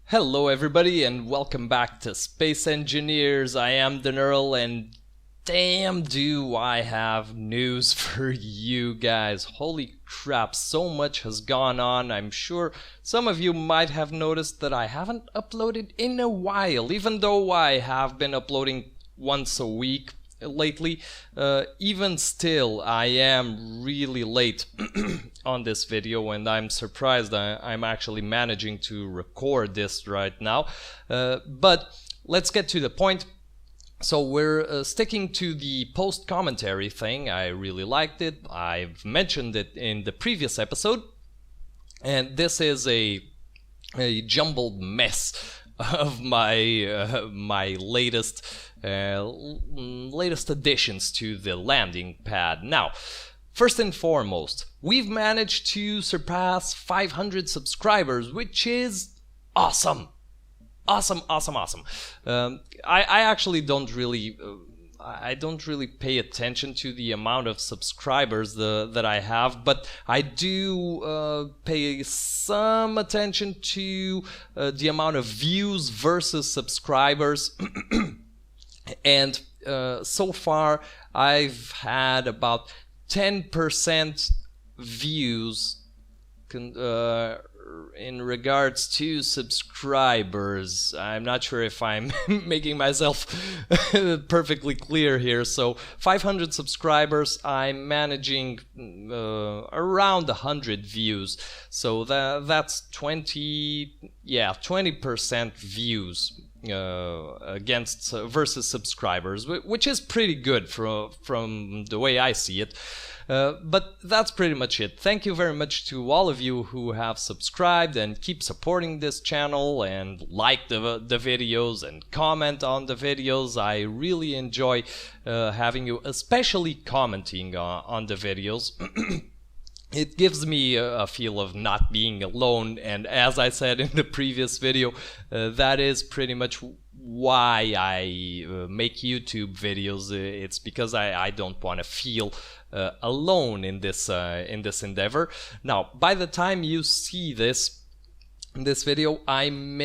Hello everybody and welcome back to Space Engineers. I am the Neural and damn do I have news for you guys. Holy crap, so much has gone on. I'm sure some of you might have noticed that I haven't uploaded in a while, even though I have been uploading once a week lately. Even still, I am really late on this video, and I'm surprised I'm actually managing to record this right now. But let's get to the point. So we're sticking to the post-commentary thing. I really liked it. I've mentioned it in the previous episode, and this is a jumbled mess of my latest additions to the landing pad. Now, first and foremost, we've managed to surpass 500 subscribers, which is awesome. Awesome. I actually don't really I don't really pay attention to the amount of subscribers that I have, but I do pay some attention to the amount of views versus subscribers. And so far I've had about 10% views in regards to subscribers. I'm not sure if I'm making myself perfectly clear here. So 500 subscribers, I'm managing around 100 views. So that's 20% views against versus subscribers, which is pretty good from the way I see it. But that's pretty much it. Thank you very much to all of you who have subscribed and keep supporting this channel and like the videos and comment on the videos. I really enjoy having you, especially commenting on the videos. It gives me a feel of not being alone, and as I said in the previous video, that is pretty much why I make YouTube videos. It's because I don't want to feel alone in this endeavor. Now, by the time you see this video, I'm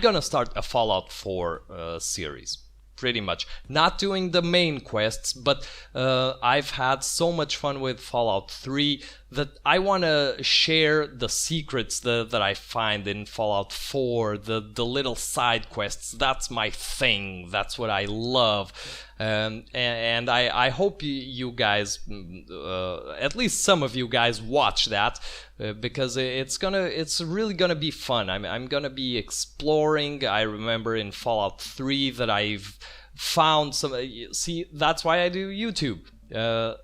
gonna start a Fallout 4 series. Pretty much. Not doing the main quests, but I've had so much fun with Fallout 3 that I want to share the secrets that I find in Fallout 4, the little side quests. That's my thing. That's what I love. And I hope you guys, at least some of you guys, watch that because it's really gonna be fun. I'm gonna be exploring. I remember in Fallout 3 that I've found some. See, that's why I do YouTube.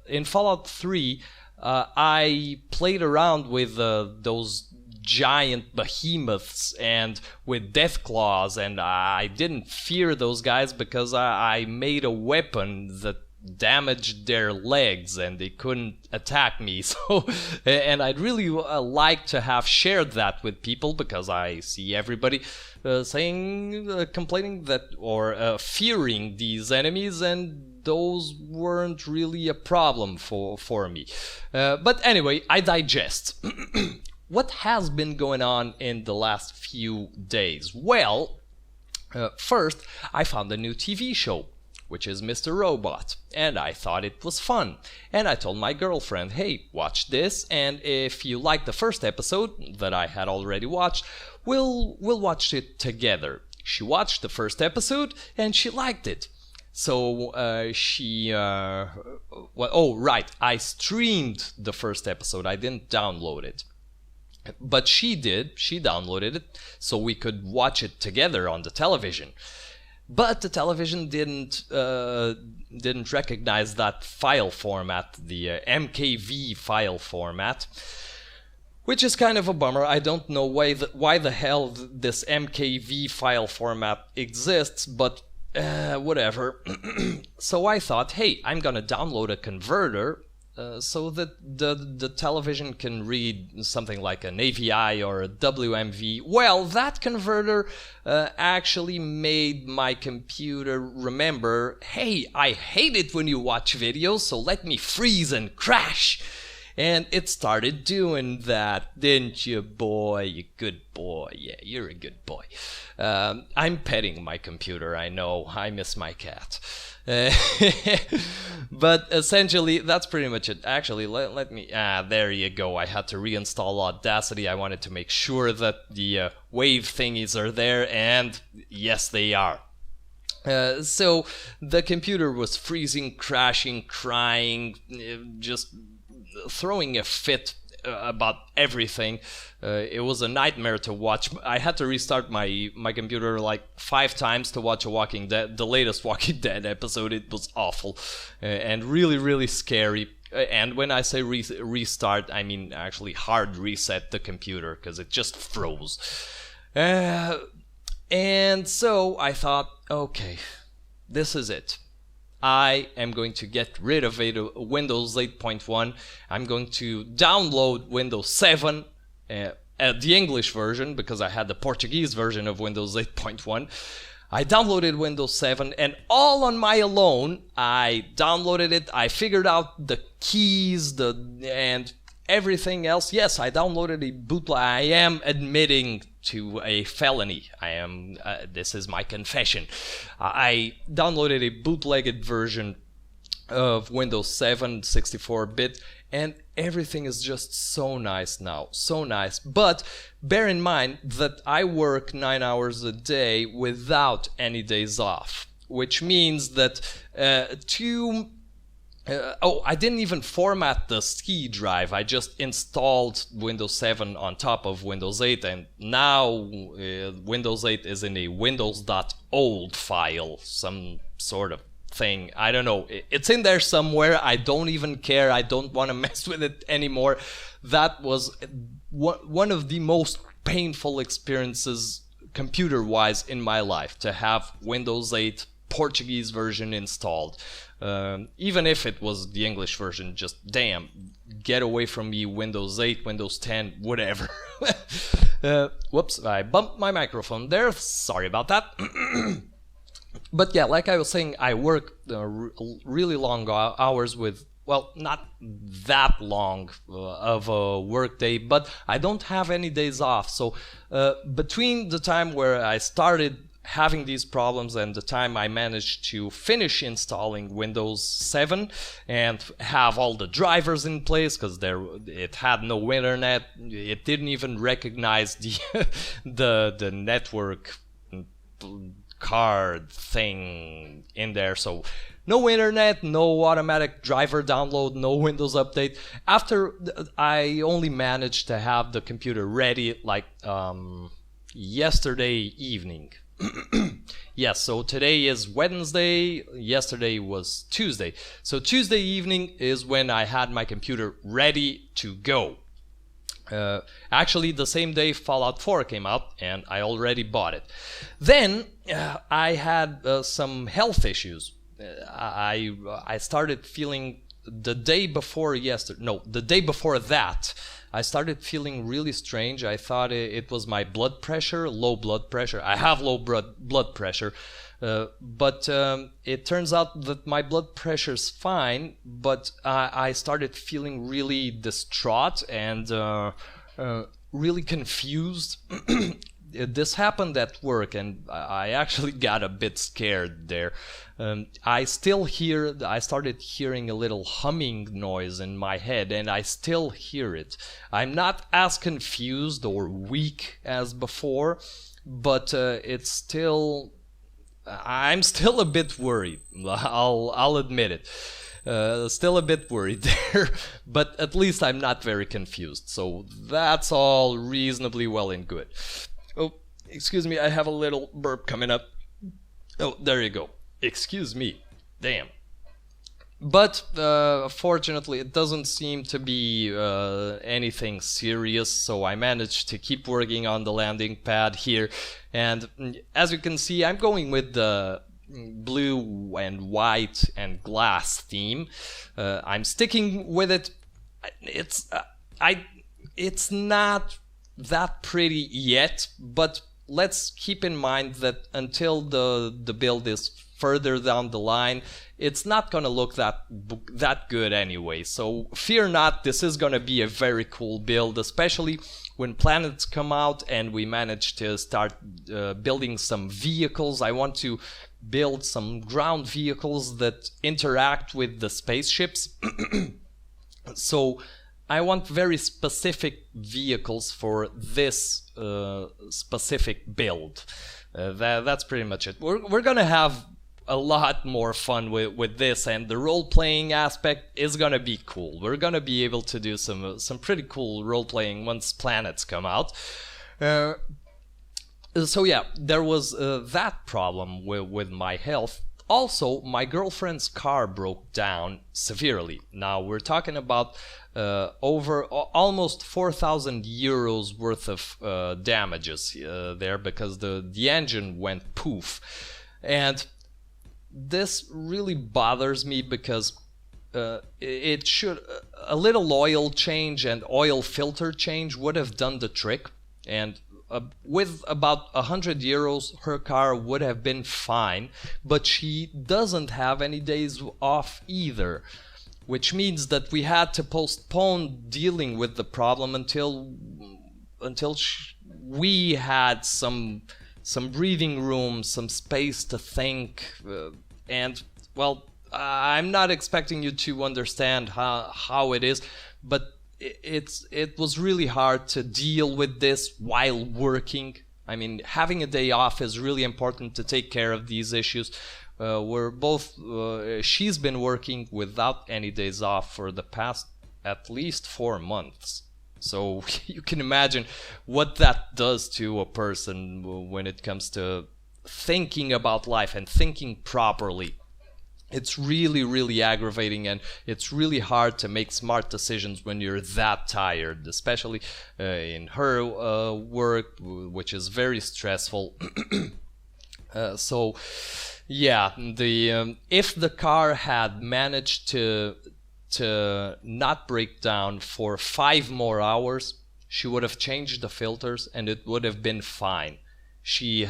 In Fallout 3, I played around with those giant behemoths and with death claws, and I didn't fear those guys because I made a weapon that damaged their legs and they couldn't attack me. So, and I'd really like to have shared that with people, because I see everybody complaining that, or fearing these enemies, and those weren't really a problem for me. But anyway, I digest. What has been going on in the last few days? Well, first, I found a new TV show, which is Mr. Robot, and I thought it was fun. And I told my girlfriend, hey, watch this, and if you like the first episode that I had already watched, we'll watch it together. She watched the first episode, and she liked it. So oh, right, I streamed the first episode. I didn't download it. But she did. She downloaded it so we could watch it together on the television. But the television didn't recognize that file format, the MKV file format, which is kind of a bummer. I don't know why the hell this MKV file format exists, but whatever. So I thought, hey, I'm gonna download a converter so that the television can read something like an AVI or a WMV. Well, that converter actually made my computer remember, hey, I hate it when you watch videos, so let me freeze and crash. And it started doing that, didn't you, boy? You good boy. Yeah, you're a good boy. I'm petting my computer, I know. I miss my cat. But essentially, that's pretty much it. Actually, let me... there you go. I had to reinstall Audacity. I wanted to make sure that the wave thingies are there, and yes, they are. So the computer was freezing, crashing, crying, just throwing a fit about everything. It was a nightmare to watch. I had to restart my computer like 5 times to watch the latest Walking Dead episode. It was awful and really, really scary. And when I say restart, I mean actually hard reset the computer because it just froze. And so I thought, okay, this is it. I am going to get rid of Windows 8.1. I'm going to download Windows 7, the English version, because I had the Portuguese version of Windows 8.1. I downloaded Windows 7, and all on my own, I downloaded it. I figured out the keys, and everything else. Yes, I downloaded a bootleg. I am admitting to a felony. This is my confession. I downloaded a bootlegged version of Windows 7 64-bit, and everything is just so nice now, so nice. But bear in mind that I work 9 hours a day without any days off, which means that I didn't even format the C drive. I just installed Windows 7 on top of Windows 8, and now Windows 8 is in a windows.old file, some sort of thing. I don't know. It's in there somewhere. I don't even care. I don't want to mess with it anymore. That was one of the most painful experiences computer-wise in my life, to have Windows 8 Portuguese version installed. Even if it was the English version, just damn, get away from me, Windows 8, Windows 10, whatever. Whoops, I bumped my microphone there, sorry about that. But yeah, like I was saying, I work really long hours with, well, not that long of a work day, but I don't have any days off. So between the time where I started having these problems and the time I managed to finish installing Windows 7 and have all the drivers in place, because it had no internet, it didn't even recognize the network card thing in there, so no internet, no automatic driver download, no Windows update. After I only managed to have the computer ready like yesterday evening. Yes, so today is Wednesday, yesterday was Tuesday. So Tuesday evening is when I had my computer ready to go. Actually, the same day Fallout 4 came out, and I already bought it. Then I had some health issues. I started feeling the day before that, I started feeling really strange. I thought it was my blood pressure, low blood pressure. I have low blood pressure, but it turns out that my blood pressure's fine, but I started feeling really distraught and really confused. This happened at work, and I actually got a bit scared there. I started hearing a little humming noise in my head, and I still hear it. I'm not as confused or weak as before, but I'm still a bit worried. I'll admit it. Still a bit worried there, but at least I'm not very confused. So that's all reasonably well and good. Oh, excuse me, I have a little burp coming up. Oh, there you go. Excuse me. Damn. But fortunately, it doesn't seem to be anything serious, so I managed to keep working on the landing pad here. And as you can see, I'm going with the blue and white and glass theme. I'm sticking with it. It's not that pretty yet, but let's keep in mind that until the build is further down the line, it's not gonna look that good anyway. So fear not, this is gonna be a very cool build, especially when planets come out and we manage to start building some vehicles. I want to build some ground vehicles that interact with the spaceships. So I want very specific vehicles for this specific build. That's pretty much it. We're gonna have a lot more fun with this, and the role-playing aspect is gonna be cool. We're gonna be able to do some pretty cool role-playing once planets come out. So yeah, there was that problem with my health. Also, my girlfriend's car broke down severely. Now we're talking about over almost 4,000 euros worth of damages there, because the engine went poof. And this really bothers me, because it should, a little oil change and oil filter change would have done the trick, and with about 100 euros her car would have been fine. But she doesn't have any days off either, which means that we had to postpone dealing with the problem until we had some breathing room, some space to think. And well, I'm not expecting you to understand how it is, but it was really hard to deal with this while working. I mean, having a day off is really important to take care of these issues. We're both, she's been working without any days off for the past at least 4 months. So you can imagine what that does to a person when it comes to thinking about life and thinking properly. It's really, really aggravating, and it's really hard to make smart decisions when you're that tired, especially in her work, which is very stressful. So yeah, if the car had managed to not break down for 5 more hours, she would have changed the filters and it would have been fine. She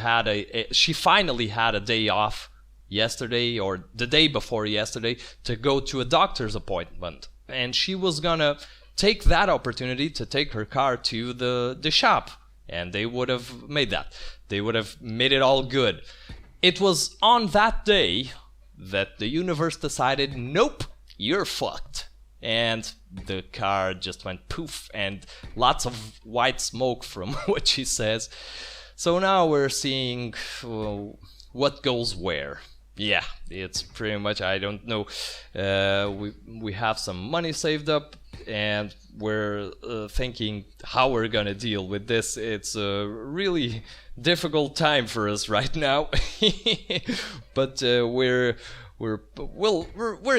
finally had a day off yesterday, or the day before yesterday, to go to a doctor's appointment, and she was gonna take that opportunity to take her car to the shop, and they would have made it all good. It was on that day that the universe decided, nope, you're fucked, and the car just went poof, and lots of white smoke from what she says. So now we're seeing what goes where. Yeah, it's pretty much, I don't know. We have some money saved up, and we're thinking how we're gonna deal with this. It's a really difficult time for us right now, but we're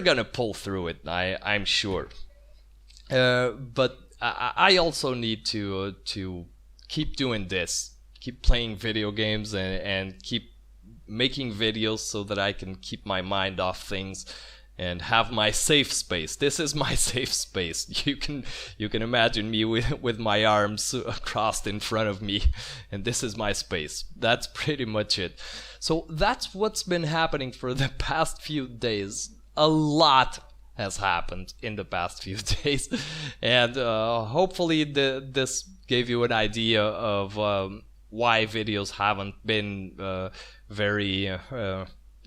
gonna pull through it. I'm sure. But I also need to keep doing this, keep playing video games, and keep making videos so that I can keep my mind off things and have my safe space. This is my safe space. You can imagine me with my arms crossed in front of me, and this is my space. That's pretty much it. So that's what's been happening for the past few days. A lot has happened in the past few days, and hopefully this gave you an idea of why videos haven't been very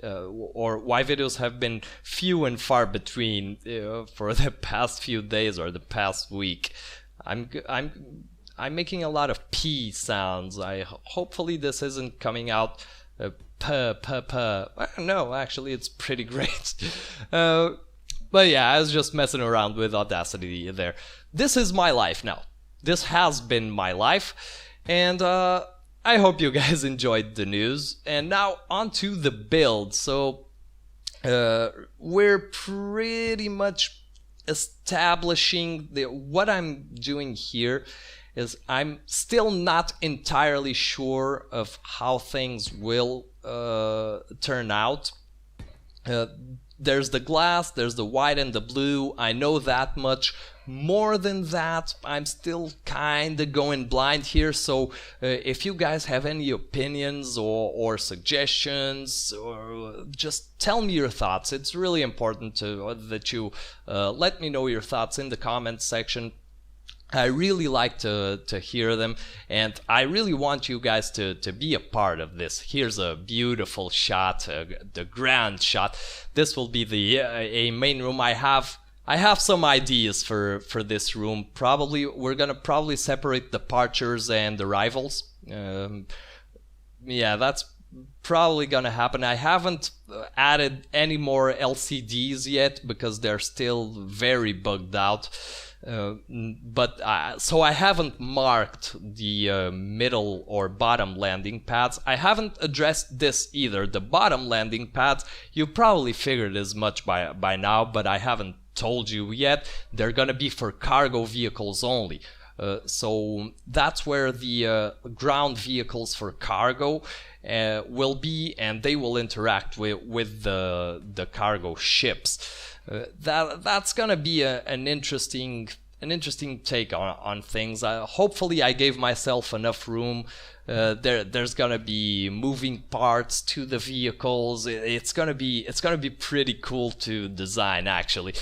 or why videos have been few and far between for the past few days or the past week. I'm making a lot of P sounds. Hopefully this isn't coming out no, actually it's pretty great. But yeah, I was just messing around with Audacity there. This is my life now. This has been my life, and I hope you guys enjoyed the news. And now on to the build. So we're pretty much establishing what I'm doing here is I'm still not entirely sure of how things will turn out. there's the glass, there's the white and the blue. I know that much. More than that, I'm still kinda going blind here, so if you guys have any opinions or suggestions, or just tell me your thoughts. It's really important that you let me know your thoughts in the comments section. I really like to hear them, and I really want you guys to be a part of this. Here's a beautiful shot, the grand shot. This will be the a main room. I have some ideas for this room. Probably we're gonna separate departures and arrivals. Yeah, that's probably gonna happen. I haven't added any more LCDs yet because they're still very bugged out. So I haven't marked the middle or bottom landing pads. I haven't addressed this either. The bottom landing pads, you probably figured as much by now, but I haven't told you yet. They're gonna be for cargo vehicles only. So that's where the ground vehicles for cargo will be, and they will interact with the cargo ships. That's gonna be an interesting take on things. Hopefully I gave myself enough room. There's gonna be moving parts to the vehicles. It's gonna be pretty cool to design, actually.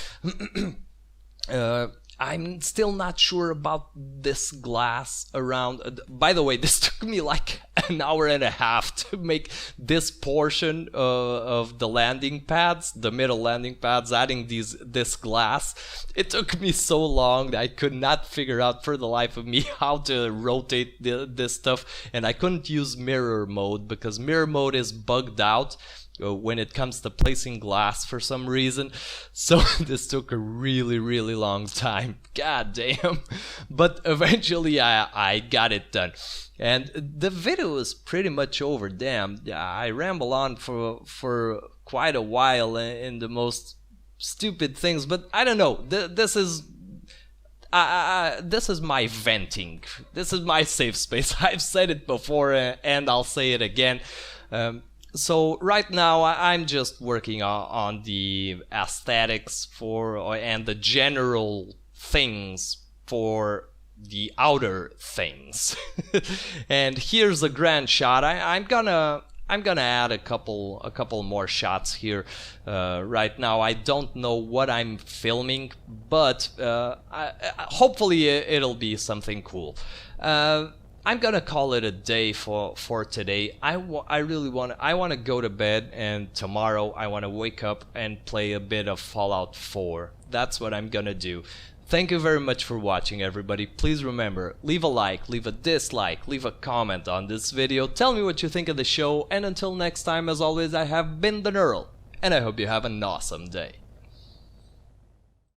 I'm still not sure about this glass around. By the way, this took me like an hour and a half to make this portion of the landing pads, the middle landing pads, adding this glass. It took me so long that I could not figure out for the life of me how to rotate this stuff, and I couldn't use mirror mode because mirror mode is bugged out when it comes to placing glass for some reason. So this took a really long time. God damn. But eventually I got it done. And the video is pretty much over. Damn, I ramble on for quite a while in the most stupid things, but I don't know. This is my venting. This is my safe space. I've said it before and I'll say it again. So right now I'm just working on the aesthetics and the general things for the outer things. And here's a grand shot. I'm gonna add a couple more shots here. Right now I don't know what I'm filming, but hopefully it'll be something cool. I'm gonna call it a day for today. I want to go to bed, and tomorrow I want to wake up and play a bit of Fallout 4. That's what I'm gonna do. Thank you very much for watching, everybody. Please remember, leave a like, leave a dislike, leave a comment on this video. Tell me what you think of the show, and until next time, as always, I have been the Neural, and I hope you have an awesome day.